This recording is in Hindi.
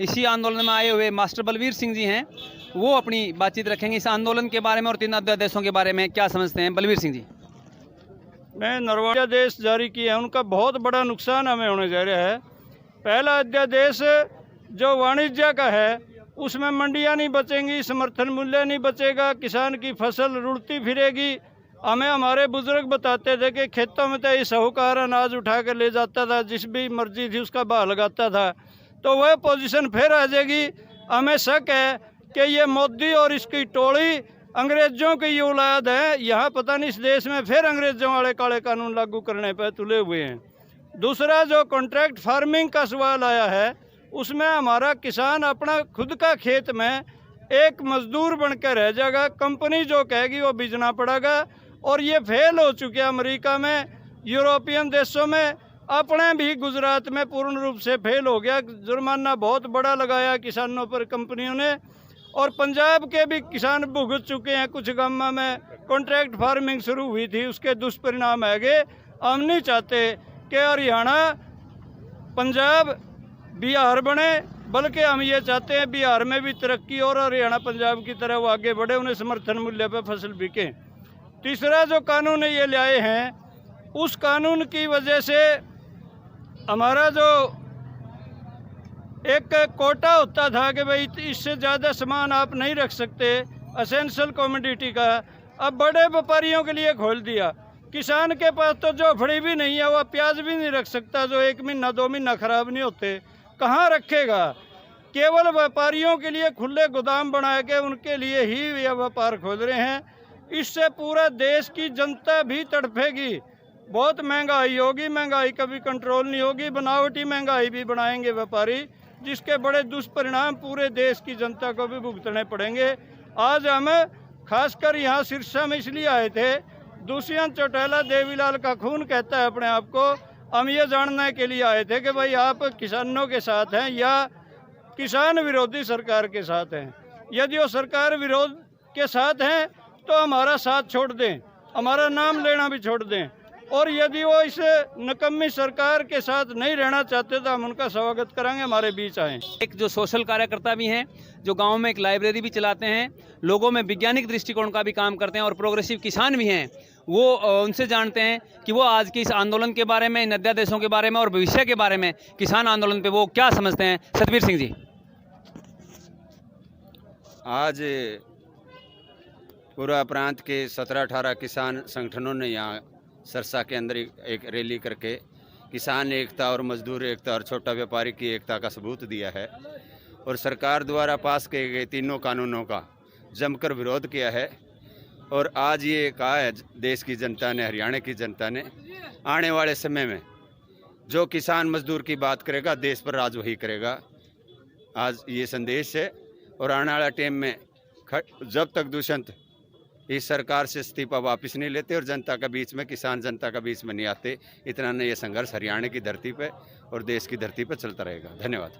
इसी आंदोलन में आए हुए मास्टर बलवीर सिंह जी हैं, वो अपनी बातचीत रखेंगे इस आंदोलन के बारे में और 3 अध्यादेशों के बारे में क्या समझते हैं। बलवीर सिंह जी। ने नरवा अध्यादेश जारी किए हैं, उनका बहुत बड़ा नुकसान हमें होने जा रहा है। पहला अध्यादेश जो वाणिज्य का है, उसमें मंडियां नहीं बचेंगी, समर्थन मूल्य नहीं बचेगा, किसान की फसल रुड़ती फिरेगी। हमें हमारे बुजुर्ग बताते थे कि खेतों में तो ये साहूकार अनाज उठा कर ले जाता था, जिस भी मर्जी थी उसका भाव लगाता था, तो वह पोजीशन फिर आ जाएगी। हमें शक है कि ये मोदी और इसकी टोली अंग्रेजों की ये औलाद है। यहाँ पता नहीं इस देश में फिर अंग्रेजों वाले काले कानून लागू करने पर तुले हुए हैं। दूसरा जो कॉन्ट्रैक्ट फार्मिंग का सवाल आया है, उसमें हमारा किसान अपना खुद का खेत में एक मजदूर बनकर रह जाएगा, कंपनी जो कहेगी वो बीजना पड़ेगा। और ये फेल हो चुके हैं अमेरिका में, यूरोपियन देशों में, अपने भी गुजरात में पूर्ण रूप से फेल हो गया। जुर्माना बहुत बड़ा लगाया किसानों पर कंपनियों ने, और पंजाब के भी किसान भुगत चुके हैं। कुछ गांवों में कॉन्ट्रैक्ट फार्मिंग शुरू हुई थी, उसके दुष्परिणाम है गए। हम नहीं चाहते कि हरियाणा, पंजाब, बिहार बने, बल्कि हम ये चाहते हैं बिहार में भी तरक्की और हरियाणा पंजाब की तरह वो आगे बढ़े, उन्हें समर्थन मूल्य पर फसल बिके। तीसरा जो कानून ये लाए हैं, उस कानून की वजह से हमारा जो एक कोटा होता था कि भाई इससे ज़्यादा सामान आप नहीं रख सकते असेंशियल कमोडिटी का, अब बड़े व्यापारियों के लिए खोल दिया। किसान के पास तो जो फड़ी भी नहीं है, वह प्याज भी नहीं रख सकता, जो 1 महीना 2 महीना खराब नहीं होते, कहाँ रखेगा। केवल व्यापारियों के लिए खुले गोदाम बना के उनके लिए ही यह व्यापार खोल रहे हैं। इससे पूरा देश की जनता भी तड़फेगी, बहुत महंगाई होगी, महंगाई कभी कंट्रोल नहीं होगी, बनावटी महंगाई भी बनाएंगे व्यापारी, जिसके बड़े दुष्परिणाम पूरे देश की जनता को भी भुगतने पड़ेंगे। आज हम खासकर यहाँ सिरसा में इसलिए आए थे, दुष्यंत चौटाला देवीलाल का खून कहता है अपने आप को। हम ये जानने के लिए आए थे कि भाई आप किसानों के साथ हैं या किसान विरोधी सरकार के साथ हैं। यदि वो सरकार विरोध के साथ हैं तो हमारा साथ छोड़ दें, हमारा नाम लेना भी छोड़ दें, और यदि वो इस नकम्मी सरकार के साथ नहीं रहना चाहते तो हम उनका स्वागत करेंगे, हमारे बीच आएँ। एक जो सोशल कार्यकर्ता भी हैं, जो गांव में एक लाइब्रेरी भी चलाते हैं, लोगों में वैज्ञानिक दृष्टिकोण का भी काम करते हैं, और प्रोग्रेसिव किसान भी हैं, वो उनसे जानते हैं कि वो आज के इस आंदोलन के बारे में, इन अध्यादेशों के बारे में और भविष्य के बारे में, किसान आंदोलन पे वो क्या समझते हैं। सतबीर सिंह जी। आज पूरा प्रांत के 17-18 किसान संगठनों ने यहाँ सिरसा के अंदर एक रैली करके किसान एकता और मजदूर एकता और छोटा व्यापारी की एकता का सबूत दिया है, और सरकार द्वारा पास किए गए तीनों कानूनों का जमकर विरोध किया है। और आज ये कहा है देश की जनता ने, हरियाणा की जनता ने, आने वाले समय में जो किसान मजदूर की बात करेगा, देश पर राज वही करेगा। आज ये संदेश है, और आने वाला टाइम में जब तक दुष्यंत इस सरकार से इस्तीफा वापस नहीं लेते और जनता का बीच में, किसान जनता का बीच में नहीं आते, इतना नहीं ये संघर्ष हरियाणा की धरती पे और देश की धरती पे चलता रहेगा। धन्यवाद।